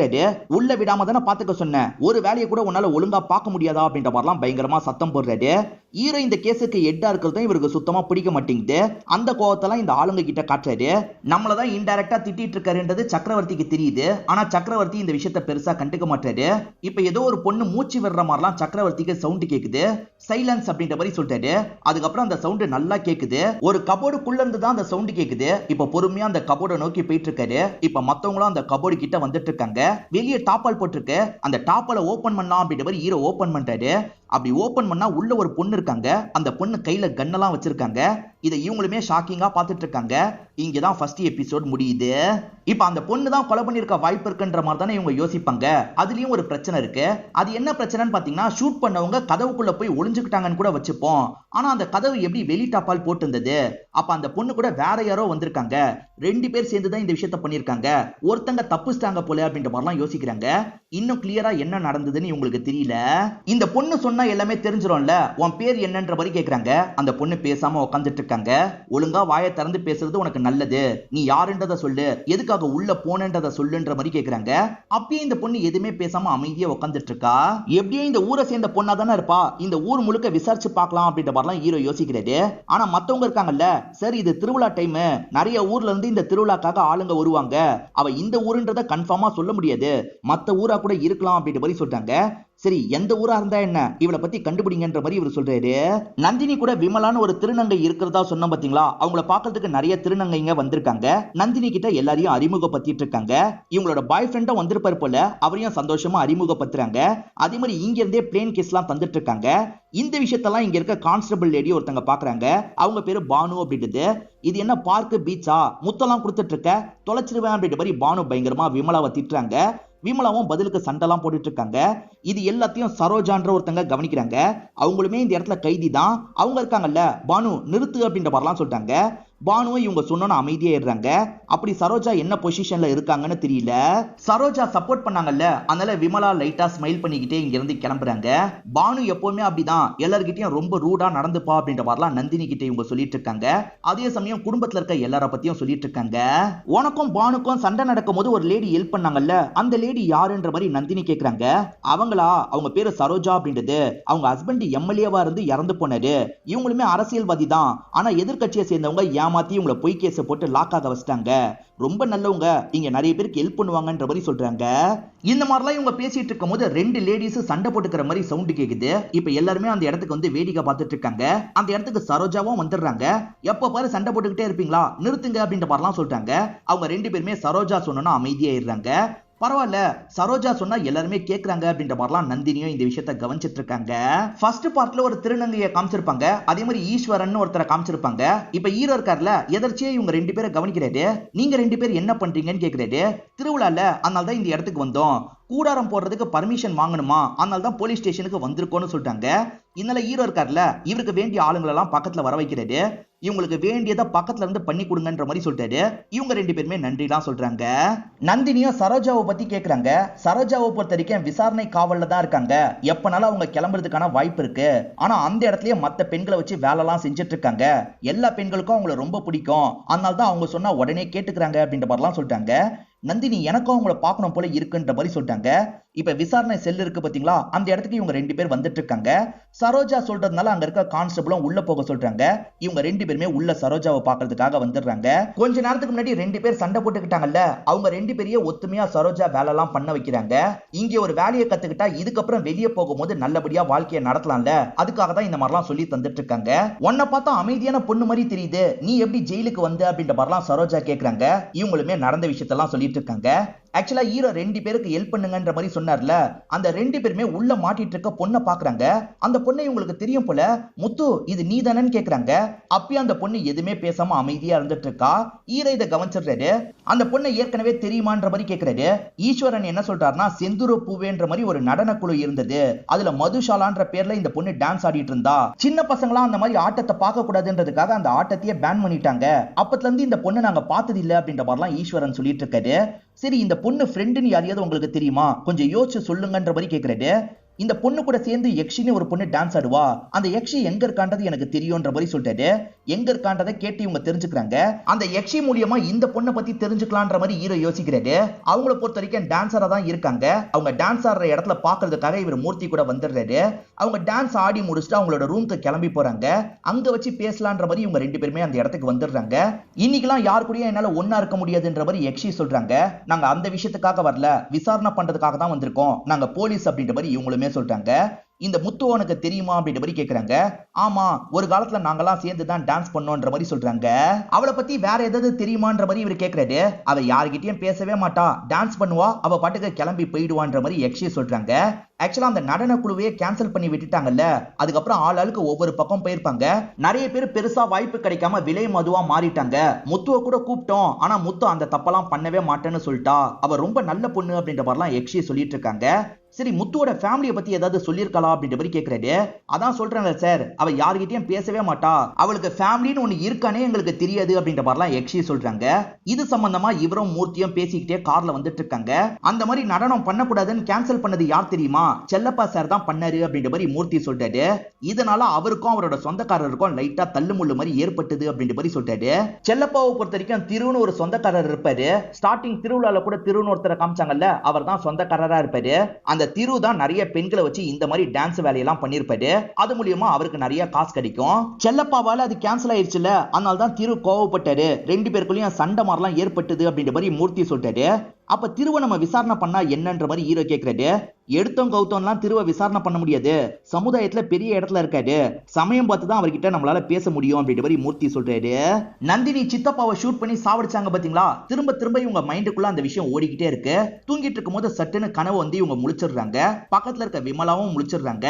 உள்ள விடாம தானே பாத்துக்க சொன்னேன், ஒரு வேலையை கூட உன்னால ஒழுங்கா பார்க்க முடியாதா அப்படின்ற மாதிரிலாம் பயங்கரமா சத்தம் போடுறாரு. ஹீரோ இந்த கேஸுக்கு ஹெட்டா இருக்கிறதும் இவருக்கு சுத்தமா பிடிக்க மாட்டேங்குது. அந்த கோவத்தெல்லாம் இந்த ஆளுங்க கிட்ட காட்டுறாரு. நம்மளதான் இன்டைரக்டா திட்டிட்டு இருக்காருன்றது சக்கரவர்த்திக்கு தெரியுது. ஆனா சக்கரவர்த்தி இந்த விஷயத்தை பெருசா கண்டுக்க மாட்டாரு. இப்ப ஏதோ ஒரு பொண்ணு மூச்சு விடுற மாதிரிலாம் சக்கரவர்த்திக்கு சவுண்ட் கேக்குது. சைலன்ஸ் அப்படின்ற மாதிரி சொல்லிட்டாரு. அதுக்கப்புறம் அந்த சவுண்ட் நல்லா கேக்குது. ஒரு கபோர்டுக்குள்ள இருந்து தான் அந்த சவுண்ட் கேக்குது. இப்ப பொறுமையா அந்த கபோர்டை நோக்கி போயிட்டு இருக்காரு. இப்ப மத்தவங்களும் அந்த கபோர்டு கிட்ட வந்துட்டு இருக்காங்க. வெளியே டாப்பால் போட்டிருக்கு. அந்த டாப்பால ஓபன் பண்ணலாம் அப்படின்ற மாதிரி ஹீரோ ஓபன் பண்றாரு. அப்படி ஓபன் பண்ணா உள்ள ஒரு பொண்ணு இருக்காங்க. அந்த பொண்ணு கையில கன்னெல்லாம் வச்சிருக்காங்க. இதை இவங்களுமே ஷாக்கிங்கா பார்த்துட்டு இருக்காங்க. இங்கதான் ஃபர்ஸ்ட் எபிசோட் முடியுது. இப்ப அந்த பொண்ணு தான் கொலை பண்ணிருக்க வாய்ப்பு இருக்குன்ற மாதிரி தானே இவங்க யோசிப்பாங்க. அதுலயும் ஒரு பிரச்சனை இருக்கு. அது என்ன பிரச்சனைன்னு பாத்தீங்கன்னா, ஷூட் பண்ணவங்க கதவுக்குள்ள போய் ஒளிஞ்சுக்கிட்டாங்கன்னு கூட வச்சுப்போம். ஆனா அந்த கதவு எப்படி வெளி டாப்பால் போட்டு இருந்தது? அப்ப அந்த பொண்ணு கூட வேற யாரோ வந்திருக்காங்க. ரெண்டு பேர் சேர்ந்து தான் இந்த விஷயத்த பண்ணிருக்காங்க. ஒருத்தங்க தப்புச்சிட்டாங்க போல அப்படின்ற மாதிரிலாம் யோசிக்கிறாங்க. இன்னும் கிளியரா என்ன நடந்ததுன்னு இவங்களுக்கு தெரியல. இந்த பொண்ணு சொன்னா எல்லாமே தெரிஞ்சிரும்ல, உன் பேர் என்னன்ற மாதிரி கேக்குறாங்க. அந்த பொண்ணு பேசாம உட்காந்துட்டு இருக்காங்க. ஒழுங்கா வாயை திறந்து பேசுறது உனக்கு நல்லது, நீ யாருன்றத சொல்லு, எதுக்காக உள்ள போனன்றத சொல்லுன்ற மாதிரி கேக்குறாங்க. அப்பயே இந்த பொண்ணு எதுவுமே பேசாம அமைதியா உட்காந்துட்டு இருக்கா. எப்படியும் இந்த ஊரை சேர்ந்த பொண்ணா தானே இருப்பா, இந்த ஊர் முழுக்க விசாரிச்சு பார்க்கலாம் அப்படின்ற மாதிரிலாம் ஹீரோ யோசிக்கிறாரு. ஆனா மத்தவங்க இருக்காங்கல்ல, சரி இது திருவிழா டைம், நிறைய ஊர்ல இருந்து இந்த திருவிழாக்காக ஆளுங்க வருவாங்க, அவ இந்த ஊருன்றத கன்ஃபார்மா சொல்ல முடியாது, மத்த ஊரா கூட இருக்கலாம் அப்படின்ற மாதிரி சொல்றாங்க. சரி எந்த ஊரா இருந்தா என்ன, இவளை பத்தி கண்டுபிடிங்கன்ற மாதிரி இவர் சொல்றாரு. நந்தினி கூட விமலான்னு ஒரு திருநங்கை இருக்கிறதா சொன்ன பாத்தீங்களா, அவங்கள பாக்கிறதுக்கு நிறைய திருநங்கைங்க வந்திருக்காங்க. நந்தினி கிட்ட எல்லாரையும் அறிமுகப்படுத்திட்டு இருக்காங்க. இவங்களோட பாய் ஃப்ரெண்டும் வந்திருப்பாரு போல, அவரையும் சந்தோஷமா அறிமுகப்படுத்துறாங்க. அதே மாதிரி இங்க இருந்தே பிளேன் கேஸ் எல்லாம் தந்துட்டு இருக்காங்க. இந்த விஷயத்தெல்லாம் இங்க இருக்க கான்ஸ்டபிள் லேடி ஒருத்தங்க பாக்குறாங்க. அவங்க பேரு பானு அப்படின்றது. இது என்ன பார்க்கு பீச்சா, முத்தெல்லாம் கொடுத்துட்டு இருக்க, தொலைச்சிருவேன் அப்படின்ற மாதிரி பானு பயங்கரமா விமலாவை திட்டுறாங்க. விமலாவும் பதிலுக்கு சண்டெல்லாம் போட்டுட்டு இருக்காங்க. இது எல்லாத்தையும் சரோஜான்ற ஒருத்தங்க கவனிக்கிறாங்க. அவங்களுமே இந்த இடத்துல கைதி தான். அவங்க இருக்காங்கல்ல, பானு நிறுத்து அப்படின்ற மாதிரிலாம் சொல்றாங்க. பானுவை இவங்க சொன்னோன்னு அமைதியாயிடுறாங்க. அப்படி சரோஜா என்ன பொசிஷன்ல இருக்காங்கன்னு தெரியல. சரோஜா சப்போர்ட் பண்ணாங்கல்ல, அதனால விமலா லைட்டா ஸ்மைல் பண்ணிக்கிட்டே இங்க இருந்து கிளம்புறாங்க. பானு எப்பவுமே அப்படிதான், எல்லார்கிட்டயும் ரொம்ப ரூடா நடந்துப்பா அப்படின்ற மாதிரிலாம் நந்தினி கிட்ட இவங்க சொல்லிட்டு இருக்காங்க. அதே சமயம் குடும்பத்துல இருக்க எல்லார பத்தியும் சொல்லிட்டு இருக்காங்க. உனக்கும் பானுக்கும் சண்டை நடக்கும் போது ஒரு லேடி ஹெல்ப் பண்ணாங்கல்ல, அந்த லேடி யாருன்ற மாதிரி நந்தினி கேக்குறாங்க. அவங்களா, அவங்க பேரு சரோஜா அப்படின்றது. அவங்க ஹஸ்பண்ட் எம்எல்ஏவா இருந்து இறந்து போனாரு. இவங்களுமே அரசியல்வாதி தான். ஆனா எதிர்கட்சியை சேர்ந்தவங்க ஏமாத்தி இவங்களை பொய் கேஸை போட்டு லாக்காக வச்சிட்டாங்க. ரொம்ப நல்லவங்க, இங்க நிறைய பேருக்கு ஹெல்ப் பண்ணுவாங்கன்ற மாதிரி சொல்றாங்க. இந்த மாதிரிலாம் இவங்க பேசிட்டு இருக்கும் போது ரெண்டு லேடிஸ் சண்டை போட்டுக்கிற மாதிரி சவுண்ட் கேக்குது. இப்ப எல்லாருமே அந்த இடத்துக்கு வந்து வேடிக்கை பார்த்துட்டு இருக்காங்க. அந்த இடத்துக்கு சரோஜாவும் வந்துடுறாங்க. எப்ப பாரு சண்டை போட்டுக்கிட்டே இருப்பீங்களா, நிறுத்துங்க அப்படின்ற மாதிரிலாம் சொல்றாங்க. அவங்க ரெண்டு பேருமே சரோஜா சொன்னா அமைதியாயிடுறாங்க. பரவாயில்ல, சரோஜா சொன்னா எல்லாருமே கேக்குறாங்க அப்படின்ற மாதிரிலாம் நந்தினியும் இந்த விஷயத்த கவனிச்சிட்டு இருக்காங்க. ஃபர்ஸ்ட் பார்ட்ல ஒரு திருநங்கையை காமிச்சிருப்பாங்க, அதே மாதிரி ஈஸ்வரன் ஒருத்தரை காமிச்சிருப்பாங்க. இப்ப ஹீரோ இருக்கார்ல, எதர்ச்சியா இவங்க 2 பேரை கவனிக்கிறாரு. நீங்க 2 பேர் என்ன பண்றீங்கன்னு கேக்குறாரு. திருவிழால, அதனால தான் இந்த இடத்துக்கு வந்தோம், கூடாரம் போடுறதுக்கு பர்மிஷன் வாங்கணுமா, அதனால தான் போலீஸ் ஸ்டேஷனுக்கு வந்திருக்கோம்னு சொல்லிட்டாங்க. இதனால ஹீரோ இருக்கார்ல, இவருக்கு வேண்டிய ஆளுங்களை எல்லாம் பக்கத்துல வர வைக்கிறாரு. இவங்களுக்கு வேண்டியதை பக்கத்துல இருந்து பண்ணி கொடுங்கன்ற மாதிரி சொல்லிட்டாரு. இவங்க 2 பேருமே நன்றிலாம் சொல்றாங்க. நந்தினியும் சரோஜாவை பத்தி கேக்குறாங்க. சரோஜாவை பொறுத்த வரைக்கும் விசாரணை காவல்ல தான் இருக்காங்க, எப்பனாலும் அவங்க கிளம்புறதுக்கான வாய்ப்பு இருக்கு. ஆனா அந்த இடத்துலயே மத்த பெண்களை வச்சு வேலை எல்லாம் செஞ்சுட்டு இருக்காங்க. எல்லா பெண்களுக்கும் அவங்கள ரொம்ப பிடிக்கும், அதனால தான் அவங்க சொன்னா உடனே கேட்டுக்கிறாங்க அப்படின்ற மாதிரிலாம் சொல்லிட்டாங்க. நந்தினி எனக்கும் அவங்கள பார்க்கணும் போல இருக்குன்ற மாதிரி சொல்லிட்டாங்க. இப்ப விசாரணை செல் இருக்கு பாத்தீங்களா, அந்த இடத்துக்கு இவங்க 2 பேர் வந்துட்டு இருக்காங்க. சரோஜா சொல்றதுனால அங்க இருக்க கான்ஸ்டபிளும் உள்ள போக சொல்றாங்க. இவங்க 2 பேருமே உள்ள சரோஜாவை பாக்குறதுக்காக வந்துடுறாங்க. கொஞ்ச நேரத்துக்கு முன்னாடி 2 பேர் சண்டை போட்டுக்கிட்டாங்கல்ல, அவங்க 2 பேரையும் ஒத்துமையா சரோஜா வேலை எல்லாம் பண்ண வைக்கிறாங்க. இங்க ஒரு வேலையை கத்துக்கிட்டா இதுக்கப்புறம் வெளியே போகும்போது நல்லபடியா வாழ்க்கையை நடத்தலாம்ல, அதுக்காக தான் இந்த மாதிரிலாம் சொல்லி தந்துட்டு இருக்காங்க. உன்னை பார்த்தா அமைதியான பொண்ணு மாதிரி தெரியுது, நீ எப்படி ஜெயிலுக்கு வந்து அப்படின்ற மாதிரிலாம் சரோஜா கேக்குறாங்க. இவங்களுமே நடந்த விஷயத்தெல்லாம் சொல்லிட்டு இருக்காங்க. ஆக்சுவலா ஹீரோ 2 பேருக்கு ஹெல்ப் பண்ணுங்கன்ற மாதிரி சொன்னார்ல, அந்த 2 பேருமே உள்ள மாட்டிட்டு இருக்க பொண்ணை பாக்குறாங்க. அந்த பொண்ணை இவங்களுக்கு தெரியும் போல. முத்து, இது நீ தானேன்னு கேக்குறாங்க. அப்பயும் அந்த பொண்ணு எதுவுமே பேசாம அமைதியா இருந்துட்டு இருக்கா. ஹீரோ இதை கவனிச்சிடுறாரு. அந்த பொண்ணை ஏற்கனவே தெரியுமான்ற மாதிரி கேக்குறாரு. ஈஸ்வரன் என்ன சொல்றாருன்னா, செந்தூர பூவேன்ற மாதிரி ஒரு நடன குழு இருந்தது, அதுல மதுஷாலான்ற பேர்ல இந்த பொண்ணு டான்ஸ் ஆடிட்டு இருந்தா. சின்ன பசங்களாம் அந்த மாதிரி ஆட்டத்தை பார்க்க கூடாதுன்றதுக்காக அந்த ஆட்டத்தையே பேன் பண்ணிட்டாங்க. அப்பத்துல இருந்து இந்த பொண்ணு நாங்க பார்த்தது இல்ல அப்படின்ற மாதிரிலாம் ஈஸ்வரன் சொல்லிட்டு இருக்காரு. சரி, இந்த பொண்ணு ஃப்ரெண்டுன்னு யாரையாவது உங்களுக்கு தெரியுமா, கொஞ்சம் யோசிச்சு சொல்லுங்கன்ற மாதிரி கேக்குறாரு. இந்த பொண்ணு கூட சேர்ந்து யக்ஷின்னு ஒரு பொண்ணு டான்ஸ் ஆடுவா, அந்த யக்ஷி எங்க இருக்கான்றது எனக்கு தெரியும்ன்ற மாதிரி சொல்லிட்டாரு. எங்க இருக்கான்றதை கேட்டு இவங்க தெரிஞ்சுக்கிறாங்க. அந்த யக்ஷி மூலியமா இந்த பொண்ணை பத்தி தெரிஞ்சுக்கலான்ற மாதிரி ஹீரோ யோசிக்கிறாரு. அவங்கள பொறுத்த வரைக்கும் டான்ஸரா தான் இருக்காங்க. அவங்க டான்ஸ் ஆடுற இடத்துல பாக்குறதுக்காக இவர் மூர்த்தி கூட வந்துடுறாரு. அவங்க டான்ஸ் ஆடி முடிச்சுட்டு அவங்களோட ரூம்க்கு கிளம்பி போறாங்க. அங்க வச்சு பேசலான்ற மாதிரி இவங்க 2 பேருமே அந்த இடத்துக்கு வந்துடுறாங்க. இன்னைக்கெல்லாம் யார் கூடயும் என்னால ஒன்னா இருக்க முடியாதுன்ற மாதிரி யக்ஷி சொல்றாங்க. நாங்க அந்த விஷயத்துக்காக வரல, விசாரணை பண்றதுக்காக தான் வந்திருக்கோம், நாங்க போலீஸ் அப்படின்ற மாதிரி இவங்களுமே சொல்றாங்க. இந்த முத்து உனக்கு தெரியுமா அப்படின்ற மாதிரி கேக்குறாங்க. ஆமா, ஒரு காலத்துல நாங்கெல்லாம் சேர்ந்து தான் டான்ஸ் பண்ணோன்ற மாதிரி சொல்றாங்க. அவளை பத்தி வேற ஏதாவது தெரியுமான்ற மாதிரி இவர் கேக்குறாரு. அவ யார்கிட்டயும் பேசவே மாட்டா, டான்ஸ் பண்ணுவா, அவ பாட்டுக்கு கிளம்பி போயிடுவான்ற மாதிரி யக்ஷி சொல்றாங்க. ஆக்சுவலா அந்த நடன குழுவையே கேன்சல் பண்ணி விட்டுட்டாங்கல்ல, அதுக்கப்புறம் ஆளுக்கு ஒவ்வொரு பக்கம் போயிருப்பாங்க. நிறைய பேர் பெருசா வாய்ப்பு கிடைக்காம விலை மதுவா மாறிட்டாங்க. முத்துவை கூட கூப்பிட்டோம், ஆனா முத்து அந்த தப்பெல்லாம் பண்ணவே மாட்டேன்னு சொல்லிட்டா, அவ ரொம்ப நல்ல பொண்ணு அப்படின்ற மாதிரிலாம் யக்ஷி சொல்லிட்டு இருக்காங்க. சரி, முத்துவோட ஃபேமிலியை பத்தி ஏதாவது சொல்லியிருக்கலாம் அப்படின்ற மாதிரி கேக்குறாரு. அதான் சொல்றாங்க சார், அவ யார்கிட்டயும் பேசவே மாட்டா, அவளுக்கு ஃபேமிலின்னு ஒண்ணு இருக்கானே எங்களுக்கு தெரியாது அப்படின்ற மாதிரிலாம் யக்ஷி சொல்றாங்க. இது சம்பந்தமா இவரும் மூர்த்தியும் பேசிக்கிட்டே கார்ல வந்துட்டு இருக்காங்க. அந்த மாதிரி நடனம் பண்ணக்கூடாதுன்னு கேன்சல் பண்ணது யார் தெரியுமா, செல்லப்பா சார் தான் பண்ணாரு அப்படின்ற மாதிரி மூர்த்தி சொல்றாரு. இதனால அவருக்கும் அவரோட சொந்தக்காரருக்கும் லைட்டா தள்ளுமுள்ளு மாதிரி ஏற்பட்டது அப்படின்ற மாதிரி சொல்றாரு. செல்லப்பாவை பொறுத்த வரைக்கும் திருன்னு ஒரு சொந்தக்காரர் இருப்பாரு. ஸ்டார்டிங் திருவிழால கூட திருன்னு ஒருத்தரை காமிச்சாங்கல்ல, அவர் தான் சொந்தக்காரரா இருப்பாரு. அந்த திரு தான் நிறைய பெண்களை வச்சு இந்த மாதிரி டான்ஸ் வேலையெல்லாம் பண்ணிருப்பாரு. அது மூலியமா அவருக்கு நிறைய காசு கிடைக்கும். செல்லப்பாவால அது கேன்சல் ஆயிடுச்சுல, அதனால தான் திரு கோவப்பட்டாரு. 2 பேருக்குள்ளயும் சண்டை மாதிரிலாம் ஏற்பட்டது அப்படின்ற மாதிரி மூர்த்தி சொல்றாரு. அப்ப திருவ நம்ம விசாரணை பண்ணா என்னன்ற மாதிரி ஹீரோ கேக்குறாரு. எடுத்தோம் கௌத்தம்லாம் திருவ விசாரணை பண்ண முடியாது, சமுதாயத்துல பெரிய இடத்துல இருக்காரு, சமயம் பார்த்து தான் அவர்கிட்ட நம்மளால பேச முடியும் அப்படின்ற மாதிரி மூர்த்தி சொல்றாரு. நந்தினி சித்தப்பாவை ஷூட் பண்ணி சாவடிச்சாங்க பாத்தீங்களா, திரும்ப திரும்ப இவங்க மைண்டுக்குள்ள அந்த விஷயம் ஓடிக்கிட்டே இருக்கு. தூங்கிட்டு இருக்கும் போது சட்டுன்னு கனவு வந்து இவங்க முழிச்சிடுறாங்க. பக்கத்துல இருக்க விமலாவும் முழிச்சிடுறாங்க.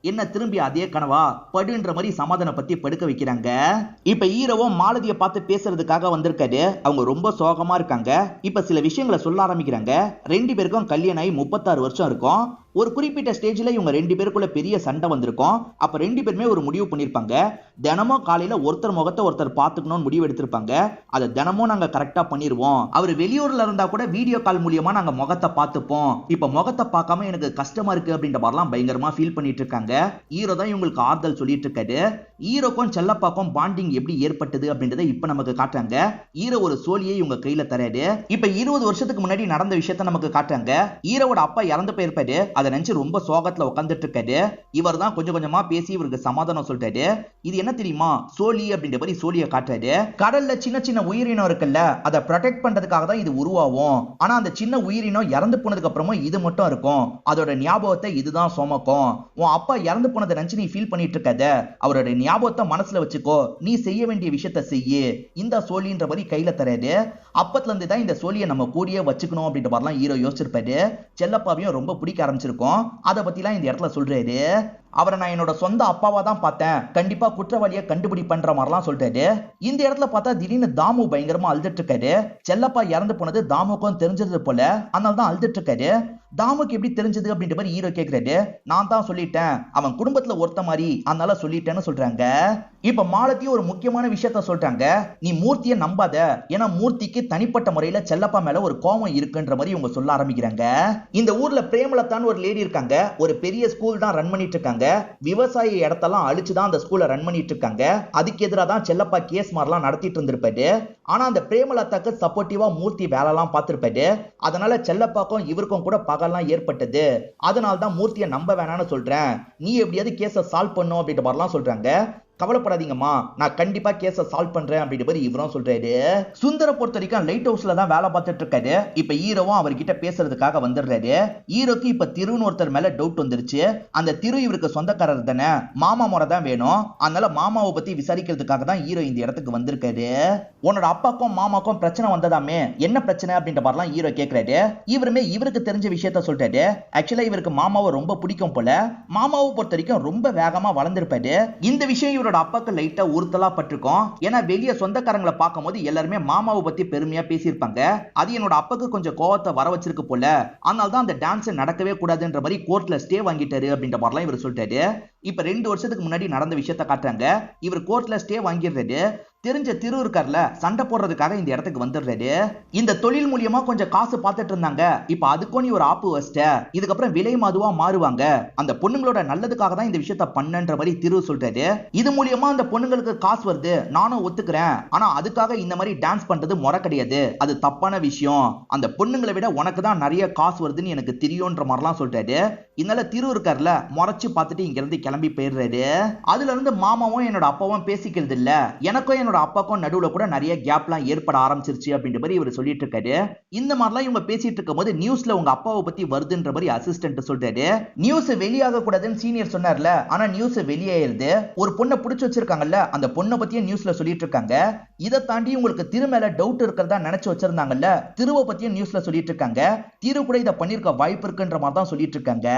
என்ன திரும்பி அதே கனவா படுன்ற மாதிரி சமாதான பத்தி படுக்க வைக்கிறாங்க. இப்ப ஹீரோவும் மாலதியை பார்த்து பேசுறதுக்காக வந்திருக்காரு. அவங்க ரொம்ப சோகமா இருக்காங்க. இப்ப சில விஷயங்களை சொல்ல ஆரம்பிக்கிறாங்க. 2 பேருக்கும் கல்யாணம் ஆகி 36 வருஷம் இருக்கும். ஒரு குறிப்பிட்ட ஸ்டேஜ்ல இவங்க 2 பேருக்குள்ள பெரிய சண்டை வந்திருக்கும். அப்ப 2 பேருமே ஒரு முடிவு பண்ணிருப்பாங்க. தினமும் காலையில ஒருத்தர் முகத்தை ஒருத்தர் பாத்துக்கணும்னு முடிவு எடுத்திருப்பாங்க. அதை தினமும் நாங்க கரெக்டா பண்ணிருவோம். அவர் வெளியூர்ல இருந்தா கூட வீடியோ கால் மூலியமா நாங்க முகத்தை பார்த்துப்போம். இப்ப முகத்தை பார்க்காம எனக்கு கஷ்டமா இருக்கு அப்படின்ற மாதிரிலாம் பயங்கரமா ஃபீல் பண்ணிட்டு இருக்காங்க. ஹீரோ தான் இவங்களுக்கு ஆறுதல் சொல்லிட்டு இருக்காரு. ஹீரோக்கும் செல்லப்பாக்கும் பாண்டிங் எப்படி ஏற்பட்டது அப்படின்றத இப்ப நமக்கு காட்டுறாங்க. ஹீரோ ஒரு சோழியை இவங்க கையில தராரு. இப்ப 20 வருஷத்துக்கு முன்னாடி நடந்த விஷயத்த நமக்கு காட்டுறாங்க. ஹீரோவோட அப்பா இறந்து போயிருப்பாரு. அதை நினைச்சு ரொம்ப சோகத்துல உட்காந்துட்டு இருக்காரு. இவர் தான் கொஞ்சம் கொஞ்சமா பேசி இவருக்கு சமாதானம் சொல்றாரு. இது என்ன தெரியுமா, சோழி அப்படின்ற மாதிரி சோழியை காட்டுறாரு. கடல்ல சின்ன சின்ன உயிரினம் இருக்குல்ல, அதை ப்ரொடெக்ட் பண்றதுக்காக தான் இது உருவாகும். ஆனா அந்த சின்ன உயிரினம் இறந்து போனதுக்கு அப்புறமும் இது மட்டும் இருக்கும். அதோட ஞாபகத்தை இதுதான் சுமக்கும். உன் அப்பா இறந்து போனதை நினைச்சு நீ ஃபீல் பண்ணிட்டு இருக்காத, அவரோட ஞாபகத்தை மனசுல வச்சுக்கோ, நீ செய்ய வேண்டிய விஷயத்த செய்யு, இந்த சோழின்ற மாதிரி கையில தராரு. அப்பத்துல இருந்து தான் இந்த சோழியை நம்ம கூடியே வச்சுக்கணும் அப்படின்ற மாதிரிலாம் ஹீரோ யோசிச்சிருப்பாரு. செல்லப்பாவையும் ரொம்ப பிடிக்க ஆரம்பிச்சிருக்கும். அதை பத்திலாம் இந்த இடத்துல சொல்றாரு. அவரை நான் என்னோட சொந்த அப்பாவா தான் பார்த்தேன், கண்டிப்பா குற்றவாளியை கண்டுபிடிப்பன்ற மாதிரிலாம் சொல்றாரு. இந்த இடத்துல பார்த்தா திடீர்னு தாமு பயங்கரமா அழுதுட்டு இருக்காரு. செல்லப்பா இறந்து போனது தாமுக்கும் தெரிஞ்சது போல, அதனால தான் அழுதுட்டு இருக்காரு. தாமுக்கு எப்படி தெரிஞ்சது அப்படின்ற மாதிரி ஹீரோ கேக்குறாரு. நான் தான் சொல்லிட்டேன், அவன் குடும்பத்துல ஒருத்த மாதிரி, அதனால சொல்லிட்டேன்னு சொல்றாங்க. இப்ப மாலதி ஒரு முக்கியமான விஷயத்த சொல்றாங்க. நீ மூர்த்தியை நம்பாத, ஏன்னா மூர்த்திக்கு தனிப்பட்ட முறையில செல்லப்பா மேல ஒரு கோபம் இருக்குன்ற மாதிரி இவங்க சொல்ல ஆரம்பிக்கிறாங்க. இந்த ஊர்ல பிரேமலதான் ஒரு லேடி இருக்காங்க, ஒரு பெரிய ஸ்கூல் தான் ரன் பண்ணிட்டு இருக்காங்க. விவசாய இடத்தெல்லாம் அழிச்சுதான் அந்த ஸ்கூலை ரன் பண்ணிட்டு இருக்காங்க. அதுக்கு எதிராக தான் செல்லப்பா கேஸ் மாதிரிலாம் நடத்திட்டு இருந்திருப்பாரு. ஆனா அந்த பிரேமலதாக்கு சப்போர்ட்டிவா மூர்த்தி வேலைலாம் பார்த்திருப்பாரு. அதனால செல்லப்பாக்கும் இவருக்கும் கூட பகல்லாம் ஏற்பட்டது. அதனால தான் மூர்த்தியை நம்ப வேணாம்னு சொல்றேன், நீ எப்படியாவது கேஸை சால்வ் பண்ணும் அப்படின்ற மாதிரிலாம் சொல்றாங்க. கவலைப்படாதீங்கம்மா, நான் கண்டிப்பா கேஸை சால்வ் பண்றேன் அப்படின்ற மாதிரி இவரும் சொல்றாரு. சுந்தர பொறுத்த வரைக்கும் லைட் ஹவுஸ்ல தான் வேலை பார்த்துட்டு இருக்காரு. இப்ப ஹீரோவும் அவர்கிட்ட பேசுறதுக்காக வந்துடுறாரு. ஹீரோக்கு இப்ப திருன்னு ஒருத்தர் மேல டவுட் வந்துருச்சு. அந்த திரு இவருக்கு சொந்தக்காரர் தானே, மாமா முறை தான் வேணும். அதனால மாமாவை பத்தி விசாரிக்கிறதுக்காக தான் ஹீரோ இந்த இடத்துக்கு வந்திருக்காரு. உன்னோட அப்பாக்கும் மாமாக்கும் பிரச்சனை வந்ததாமே, என்ன பிரச்சனை அப்படின்ற மாதிரிலாம் ஹீரோ கேட்கிறாரு. இவருமே இவருக்கு தெரிஞ்ச விஷயத்த சொல்றாரு. ஆக்சுவலா இவருக்கு மாமாவை ரொம்ப பிடிக்கும் போல. மாமாவை பொறுத்த வரைக்கும் ரொம்ப வேகமா வளர்ந்திருப்பாரு. இந்த விஷயம் இவரோட அப்பாக்கு லைட்டா உறுத்தலா பட்டிருக்கும். ஏன்னா வெளிய சொந்தக்காரங்களை பார்க்கும் போது எல்லாருமே மாமாவை பத்தி பெருமையா பேசியிருப்பாங்க. அது என்னோட அப்பாக்கு கொஞ்சம் கோவத்தை வர வச்சிருக்கு போல. அதனால தான் அந்த டான்ஸ் நடக்கவே கூடாதுன்ற மாதிரி கோர்ட்ல ஸ்டே வாங்கிட்டாரு அப்படின்ற மாதிரிலாம் இவர் சொல்லிட்டாரு. இப்ப 2 வருஷத்துக்கு முன்னாடி நடந்த விஷயத்த காட்டுறாங்க. இவர் கோர்ட்ல ஸ்டே வாங்கிடுறாரு. தெரிஞ்ச திரு இருக்கார்ல, சண்டை போடுறதுக்காக இந்த இடத்துக்கு வந்துடுறாரு. இந்த தொழில் மூலியமா கொஞ்சம் காசு பார்த்துட்டு இருந்தாங்க. இப்ப அதுக்கும் நீ ஒரு ஆப்பு வச்சிட்ட, இதுக்கப்புறம் விலை மதுவா மாறுவாங்க, அந்த பொண்ணுங்களோட நல்லதுக்காக தான் இந்த விஷயத்த பண்ணன்ற மாதிரி திரு சொல்றாரு. இது மூலியமா அந்த பொண்ணுங்களுக்கு காசு வருது, நானும் ஒத்துக்கிறேன். ஆனா அதுக்காக இந்த மாதிரி டான்ஸ் பண்றது முறை கிடையாது, அது தப்பான விஷயம். அந்த பொண்ணுங்களை விட உனக்கு தான் நிறைய காசு வருதுன்னு எனக்கு தெரியும்ன்ற மாதிரிலாம் சொல்றாரு. இதனால திரு இருக்கார்ல, முறைச்சு பார்த்துட்டு இங்க இருந்து கிளம்பி போயிடுறாரு. அதுல இருந்து மாமாவும் என்னோட அப்பாவும் பேசிக்கிறது இல்ல, எனக்கும் என்னோட அப்பாக்கும் நடுவுல கூட நிறைய கேப்லாம் ஏற்பட ஆரம்பிச்சிருச்சு அப்படின்ற மாதிரி இவர் சொல்லிட்டு இருக்காரு. இந்த மாதிரிலாம் இவங்க பேசிட்டு இருக்கும்போது நியூஸ்ல உங்க அப்பாவை பத்தி வருதுன்ற மாதிரி அசிஸ்டன்ட் சொல்றாரு. நியூஸ் வெளியாக கூடாதுன்னு சீனியர் சொன்னார்ல, ஆனா நியூஸ் வெளியாயிருது. ஒரு பொண்ணை பிடிச்சு வச்சிருக்காங்கல்ல, அந்த பொண்ணை பத்தியே நியூஸ்ல சொல்லிட்டு இருக்காங்க. இதை தாண்டி உங்களுக்கு திரு மேல டவுட் இருக்கிறதா நினைச்சு வச்சிருந்தாங்கல்ல, திருவை பத்தியும் நியூஸ்ல சொல்லிட்டு இருக்காங்க. திரு கூட இதை பண்ணிருக்க வாய்ப்பு இருக்குன்ற மாதிரி தான் சொல்லிட்டு இருக்காங்க.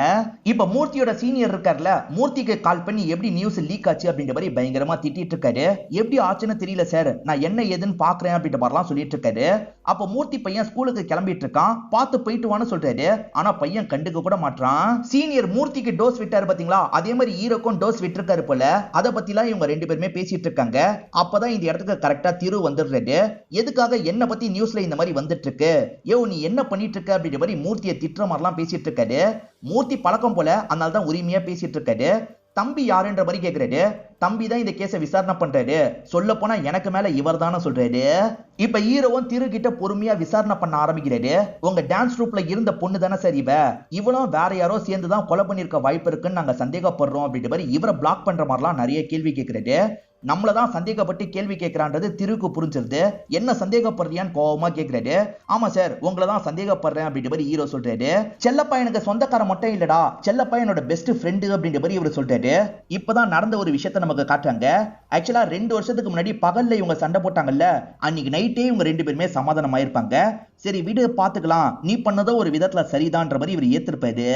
இப்ப மூர்த்தியோட சீனியர் இருக்கார்ல, மூர்த்திக்கு கால் பண்ணி எப்படி நியூஸ் லீக் ஆச்சு அப்படின்ற மாதிரி பயங்கரமா திட்டிட்டு இருக்காரு. எப்படி ஆச்சுன்னு தெரியல சார், நான் என்ன ஏதுன்னு பாக்குறேன் அப்படின்ற மாதிரிலாம் சொல்லிட்டு இருக்காரு. அப்ப மூர்த்தி பையன் ஸ்கூலுக்கு கிளம்பிட்டு இருக்கான், பார்த்து போயிட்டு வான்னு சொல்றாரு. ஆனா பையன் கண்டுக்க கூட மாட்டான். சீனியர் மூர்த்திக்கு டோஸ் விட்டாரு பாத்தீங்களா, அதே மாதிரி ஹீரோக்கும் டோஸ் விட்டுருக்காரு போல. அதை பத்திலாம் இவங்க 2 பேருமே பேசிட்டு இருக்காங்க. அப்பதான் இந்த இடத்துக்கு கரெக்டா திரு வந்துடுறாரு. எதுக்காக என்ன பத்தி நியூஸ்ல இந்த மாதிரி வந்துட்டு இருக்கு, யோ நீ என்ன பண்ணிட்டு இருக்க அப்படின்ற மாதிரி மூர்த்தியை திட்டுற மாதிரிலாம் பேசிட்டு இருக்காரு. மூர்த்தி பழக்கம் போல, அதனால தான் உரிமையா பேசிட்டு இருக்காரு. தம்பி யாருன்ற மாதிரி கேக்குறாரு. தம்பி தான் இந்த கேஸை விசாரணை பண்றாரு, சொல்ல போனா எனக்கு மேல இவர் தானே சொல்றாரு. இப்ப ஹீரோவும் திரு கிட்ட பொறுமையா விசாரணை பண்ண ஆரம்பிக்கிறாரு. உங்க டான்ஸ் ட்ரூப்ல இருந்த பொண்ணு தானே சார் இவளும் வேற யாரோ சேர்ந்துதான் கொலை பண்ணிருக்க வாய்ப்பு இருக்குன்னு நாங்க சந்தேகப்படுறோம் அப்படின்ற மாதிரி இவரை பிளாக் பண்ற மாதிரிலாம் நிறைய கேள்வி கேட்கிறாரு. நம்மளதான் சந்தேகப்பட்டு கேள்வி கேட்கிறான்றது திருக்கு புரிஞ்சிருது. என்ன சந்தேகப்படுறியான்னு கோவமா கேட்கிறாரு. ஆமா சார், உங்களை தான் சந்தேகப்படுறேன் அப்படின்ற மாதிரி ஹீரோ சொல்றாரு. செல்லப்பா எனக்கு சொந்தக்கார மட்டும் இல்லடா, செல்லப்பா என்னோட பெஸ்ட் ஃப்ரெண்டு அப்படின்ற மாதிரி இவர் சொல்றாரு. இப்பதான் நடந்த ஒரு விஷயத்த நமக்கு காட்டுறாங்க. ஆக்சுவலா 2 வருஷத்துக்கு முன்னாடி பகல்ல இவங்க சண்டை போட்டாங்கல்ல, அன்னைக்கு நைட்டே இவங்க 2 பேருமே சமாதானம் ஆயிருப்பாங்க. சரி விடு பாத்துக்கலாம், நீ பண்ணதோ ஒரு விதத்துல சரிதான்ற மாதிரி இவர் ஏத்திருப்பாரு.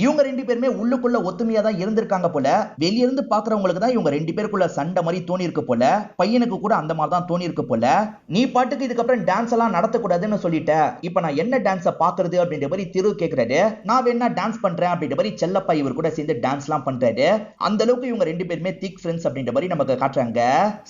இவங்க 2 பேருமே உள்ளுக்குள்ள ஒத்துமையா தான் இருந்திருக்காங்க போல. வெளியிருந்து பாக்குறவங்களுக்கு தான் இவங்க 2 பேருக்குள்ள சண்டை மாதிரி தோணி இருக்கு போல. பையனுக்கு கூட அந்த மாதிரி தான் தோணி இருக்கு போல. நீ பாட்டுக்கு இதுக்கப்புறம் டான்ஸ் எல்லாம் நடத்தக்கூடாதுன்னு சொல்லிட்ட, இப்ப நான் என்ன டான்ஸ பாக்குறது அப்படின்ற மாதிரி திரு கேக்குறாரு. நான் வேணா டான்ஸ் பண்றேன் அப்படின்ற மாதிரி செல்லப்பா இவர் கூட சேர்ந்து டான்ஸ் எல்லாம் பண்றாரு. அந்த அளவுக்கு இவங்க 2 பேருமே திக் ஃப்ரெண்ட்ஸ் அப்படின்ற மாதிரி நமக்கு காட்டுறாங்க.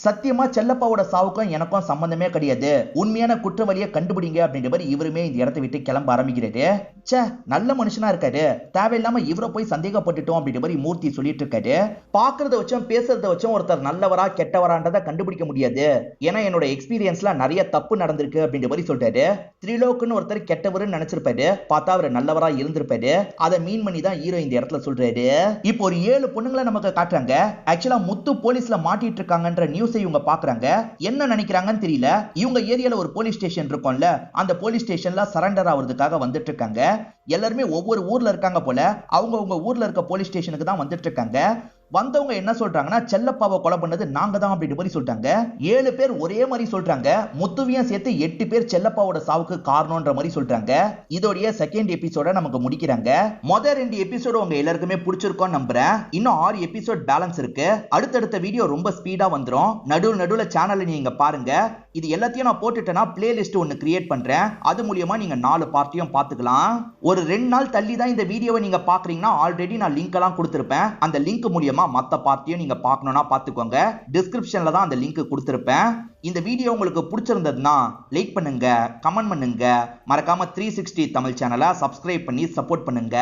சத்தியமா செல்லப்பாவோட சாவுக்கும் எனக்கும் சம்பந்தமே கிடையாது, உண்மையான குற்றவாளியை கண்டுபிடிங்க அப்படின்ற மாதிரி இவருமே இந்த இடத்தை விட்டு கிளம்ப ஆரம்பிக்கிறாரு. ச்சே, நல்ல மனுஷனா இருக்காரு, தேவையில்லாம இவரை போய் சந்தேகப்பட்டுட்டோம் அப்படின்ற மாதிரி மூர்த்தி சொல்லிட்டு இருக்காரு. பாக்குறத வச்சும் பேசுறத வச்சும் ஒருத்தர் நல்லவரா நல்லவரா கெட்டவரான்றதை கண்டுபிடிக்க முடியாது, ஏன்னா என்னோட எக்ஸ்பீரியன்ஸ்ல நிறைய தப்பு நடந்திருக்கு அப்படின்ற மாதிரி சொல்றாரு. திரிலோக்னு ஒருத்தர் கெட்டவருன்னு நினைச்சிருப்பாரு, பார்த்தா அவர் நல்லவரா இருந்திருப்பாரு. அதை மீன் பண்ணி தான் ஹீரோ இந்த இடத்துல சொல்றாரு. இப்போ ஒரு 7 பொண்ணுங்களை நமக்கு காட்டுறாங்க. ஆக்சுவலா முத்து போலீஸ்ல மாட்டிட்டு இருக்காங்கன்ற நியூஸை இவங்க பாக்குறாங்க. என்ன நினைக்கிறாங்கன்னு தெரியல. இவங்க ஏரியால ஒரு போலீஸ் ஸ்டேஷன் இருக்கும்ல, அந்த போலீஸ் ஸ்டேஷன்ல சரண்டர் ஆவறதுக்காக வந்துட்டு இருக்காங்க. எல்லாருமே ஒவ்வொரு ஊர்ல இருக்காங்க போல. அவங்க ஊர்ல இருக்க போலீஸ் ஸ்டேஷனுக்கு தான் வந்துட்டு இருக்காங்க. வந்தவங்க என்ன சொல்றாங்கன்னா, செல்லப்பாவை கொலை பண்ணது நாங்க தான் அப்படின்ற மாதிரி சொல்றாங்க. 7 பேர் ஒரே மாதிரி சொல்றாங்க. முத்துவியும் சேர்த்து 8 பேர் செல்லப்பாவோட சாவுக்கு காரணம்ன்ற மாதிரி சொல்றாங்க. இதோடைய செகண்ட் எபிசோட நமக்கு முடிக்கிறாங்க. முதல் 2 எபிசோடு உங்க எல்லாருக்குமே பிடிச்சிருக்கும் நம்புறேன். இன்னும் 6 எபிசோட் பேலன்ஸ் இருக்கு. அடுத்தடுத்த வீடியோ ரொம்ப ஸ்பீடா வந்துரும். நடுவுல சேனலை நீங்க பாருங்க. இது எல்லாத்தையும் நான் போட்டுட்டேன்னா பிளேலிஸ்ட் ஒன்னு கிரியேட் பண்றேன். அது மூலியமா நீங்க 4 பார்ட்டியும் பாத்துக்கலாம். ஒரு 2 நாள் தள்ளி தான் இந்த வீடியோவை நீங்க பாக்குறீங்கன்னா ஆல்ரெடி நான் லிங்க் எல்லாம் கொடுத்திருப்பேன். அந்த லிங்க் மூலியமா மத்த பார்ட்டியும் நீங்க பார்க்கணும்னா பாத்துக்கோங்க. டிஸ்கிரிப்ஷன்ல தான் அந்த லிங்க் கொடுத்திருப்பேன். இந்த வீடியோ உங்களுக்கு பிடிச்சிருந்ததுன்னா லைக் பண்ணுங்க, கமெண்ட் பண்ணுங்க. மறக்காம 360 தமிழ் சேனலை சப்ஸ்கிரைப் பண்ணி சப்போர்ட் பண்ணுங்க.